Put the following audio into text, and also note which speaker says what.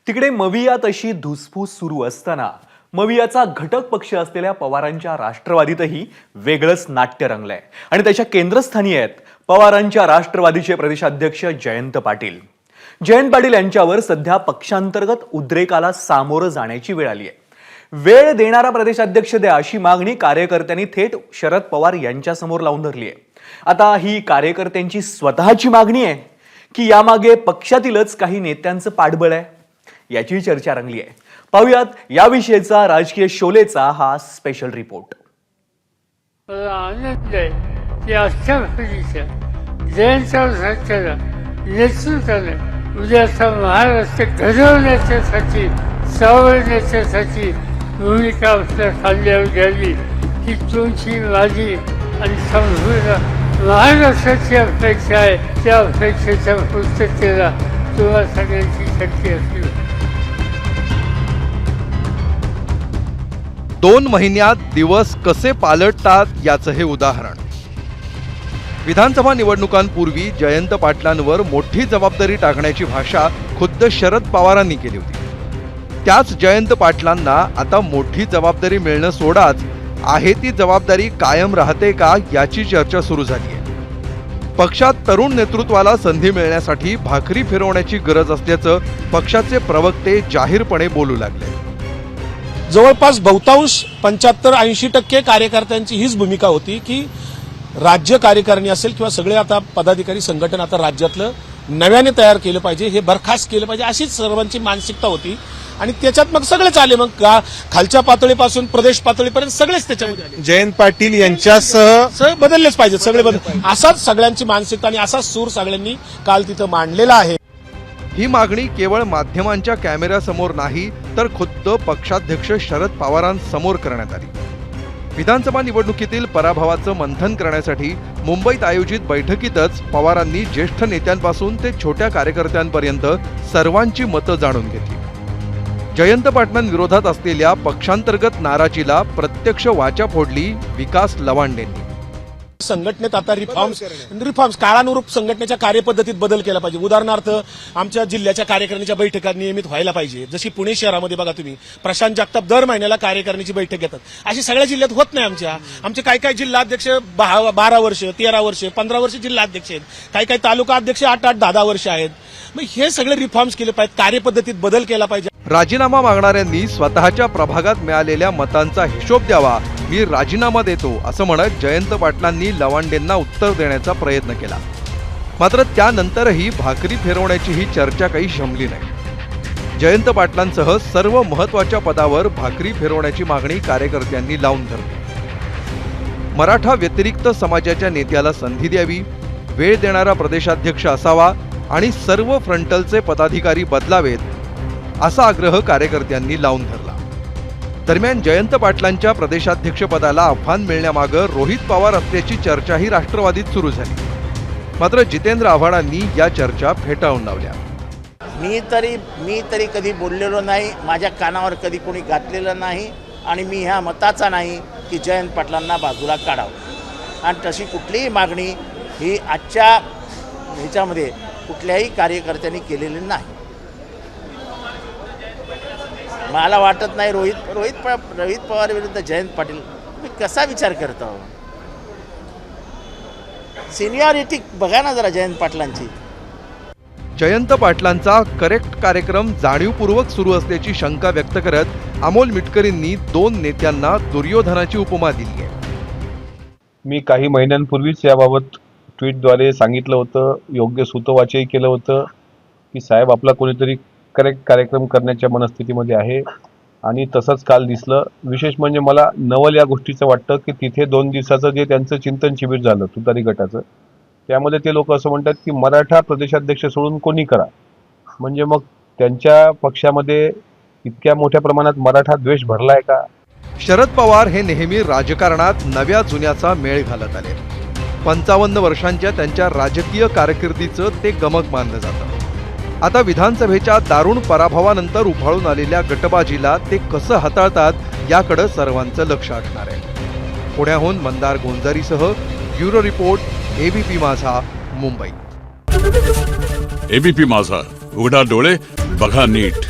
Speaker 1: तिकडे मवियात अशी धुसफूस सुरू असताना मवियाचा घटक पक्ष असलेल्या पवारांच्या राष्ट्रवादीतही वेगळंच नाट्य रंगलंय आणि त्याच्या केंद्रस्थानी आहेत पवारांच्या राष्ट्रवादीचे प्रदेशाध्यक्ष जयंत पाटील. जयंत पाटील यांच्यावर सध्या पक्षांतर्गत उद्रेकाला सामोरं जाण्याची वेळ आली आहे. वेळ देणारा प्रदेशाध्यक्ष द्या अशी मागणी कार्यकर्त्यांनी थेट शरद पवार यांच्यासमोर लावून धरली आहे. आता ही कार्यकर्त्यांची स्वतःची मागणी आहे की यामागे पक्षातीलच काही नेत्यांचं पाठबळ आहे, याची चर्चा रंगली आहे. पाहूयात याविषयीचा राजकीय शोलेचा हा स्पेशल रिपोर्ट.
Speaker 2: आनंद आहे की अशा पद्धतीच्या जयंत नेतृत्वाने उद्याचा महाराष्ट्र घडवण्याच्यासाठी सावरण्याच्यासाठी भूमिका आपल्या खांद्यावर घ्यावी ही तुमची माझी आणि संपूर्ण महाराष्ट्राची अपेक्षा आहे. त्या अपेक्षेच्या पूर्ततेला तुम्हा सगळ्यांची शक्ती असली.
Speaker 3: 2 महिन्यात दिवस कसे पालटतात याचं हे उदाहरण. विधानसभा निवडणुकांपूर्वी जयंत पाटलांवर मोठी जबाबदारी टाकण्याची भाषा खुद्द शरद पवारांनी केली होती. त्याच जयंत पाटलांना आता मोठी जबाबदारी मिळणं सोडाच, आहे ती जबाबदारी कायम राहते का याची चर्चा सुरू झाली आहे. पक्षात तरुण नेतृत्वाला संधी मिळण्यासाठी भाकरी फिरवण्याची गरज असल्याचं पक्षाचे प्रवक्ते जाहीरपणे बोलू लागले.
Speaker 4: जवळपास बहुतांश 75-80% कार्यकर्त्यांची हीच भूमिका होती की राज्य कार्यकारिणी असेल किंवा सगळे आता पदाधिकारी संघटन आता राज्यातलं नव्याने तयार केलं पाहिजे, हे बरखास्त केलं पाहिजे, अशीच सर्वांची मानसिकता होती. आणि त्याच्यात मग सगळेच आले, मग खालच्या पातळीपासून प्रदेश पातळीपर्यंत सगळेच त्याच्यामध्ये आले.
Speaker 5: जयंत पाटील यांच्यासह
Speaker 4: बदललेच पाहिजेत सगळे बदल, असाच सगळ्यांची मानसिकता आणि असाच सूर सगळ्यांनी काल तिथं मांडलेला आहे.
Speaker 3: ही मागणी केवळ माध्यमांच्या कॅमेऱ्यासमोर नाही तर खुद्द पक्षाध्यक्ष शरद पवारांसमोर करण्यात आली. विधानसभा निवडणुकीतील पराभवाचं मंथन करण्यासाठी मुंबईत आयोजित बैठकीतच पवारांनी ज्येष्ठ नेत्यांपासून ते छोट्या कार्यकर्त्यांपर्यंत सर्वांची मतं जाणून घेतली. जयंत पाटलांविरोधात असलेल्या पक्षांतर्गत नाराजीला प्रत्यक्ष वाचा फोडली विकास लवांडेंनी.
Speaker 4: संघटनेत आता रिफॉर्म्स काळानुरूप संघटनेच्या कार्यपद्धतीत बदल केला पाहिजे. उदाहरणार्थ आमच्या जिल्ह्याच्या कार्यकारिणीच्या बैठका नियमित व्हायला पाहिजे. जशी पुणे शहरामध्ये बघा तुम्ही, प्रशांत जगताप दर महिन्याला कार्यकारिणीची बैठक घेतात, अशी सगळ्या जिल्ह्यात होत नाही. आमचे काही जिल्हाध्यक्ष 12 वर्ष 13 वर्ष 15 वर्ष जिल्हाध्यक्ष आहेत, काही तालुका अध्यक्ष 8-8 10 वर्ष आहेत. मग हे सगळे रिफॉर्म्स केले पाहिजेत, कार्यपद्धतीत बदल केला पाहिजे.
Speaker 3: राजीनामा मागणाऱ्यांनी स्वतःच्या प्रभागात मिळालेल्या मतांचा हिशोब द्यावा, मी राजीनामा देतो असं म्हणत जयंत पाटलांनी लवांडेंना उत्तर देण्याचा प्रयत्न केला. मात्र त्यानंतरही भाकरी फिरवण्याची ही चर्चा काही शमली नाही. जयंत पाटलांसह सर्व महत्त्वाच्या पदावर भाकरी फिरवण्याची मागणी कार्यकर्त्यांनी लावून धरली. मराठा व्यतिरिक्त समाजाच्या नेत्याला संधी द्यावी, वेळ देणारा प्रदेशाध्यक्ष असावा आणि सर्व फ्रंटलचे पदाधिकारी बदलावेत असा आग्रह कार्यकर्त्यांनी लावून धरला. दरम्यान जयंत पाटलांच्या प्रदेशाध्यक्षपदाला आव्हान मिळण्यामागं रोहित पवार असल्याची चर्चाही राष्ट्रवादीत सुरू झाली. मात्र जितेंद्र आव्हाडांनी या चर्चा फेटाळून लावल्या.
Speaker 6: मी तरी कधी बोललेलो नाही, माझ्या कानावर कधी कोणी घातलेलं नाही आणि मी ह्या मताचा नाही की जयंत पाटलांना बाजूला काढावं. आणि तशी कुठलीही मागणी ही आजच्या ह्याच्यामध्ये कुठल्याही कार्यकर्त्यांनी केलेली नाही. मला वाटत नाही रोहित पवार विरुद्ध जयंत पाटील तुम्ही कसा विचार करता. सिनियरिटी बघा ना जरा जयंत पाटलांची.
Speaker 3: जयंत पाटलांचा करेक्ट कार्यक्रम जाणीवपूर्वक सुरू असल्याची शंका व्यक्त करत अमोल मिटकरींनी 2 नेत्यांना दुर्योधनाची उपमा दिली आहे.
Speaker 5: मी काही महिन्यांपूर्वीच याबाबत ट्विटद्वारे सांगितलं होतं, योग्य सूतवाचही केलं होतं की साहेब आपला कोणीतरी करेक्ट कार्यक्रम करण्याच्या मनस्थितीमध्ये आहे. आणि तसंच काल दिसलं. विशेष म्हणजे मला नवल या गोष्टीचं वाटतं की तिथे 2 दिवसाचं जे त्यांचं चिंतन शिबिर झालं तुतारी गटाचं, त्यामध्ये ते लोक असं म्हणतात की मराठा प्रदेशाध्यक्ष सोडून कोणी करा. म्हणजे मग त्यांच्या पक्षामध्ये इतक्या मोठ्या प्रमाणात मराठा द्वेष भरलाय का?
Speaker 3: शरद पवार हे नेहमी राजकारणात नव्या जुन्याचा मेळ घालत आले. 55 वर्षांच्या त्यांच्या राजकीय कारकिर्दीचं ते गमक मानलं जातं. आता विधानसभेच्या दारुण पराभवानंतर उफाळून आलेल्या गटबाजीला ते कसं हाताळतात याकडे सर्वांचं लक्ष असणार आहे. पुण्याहून मंदार गोंजारीसह ब्युरो रिपोर्ट, एबीपी माझा, मुंबई.
Speaker 7: एबीपी माझा, उघडा डोळे बघा नीट.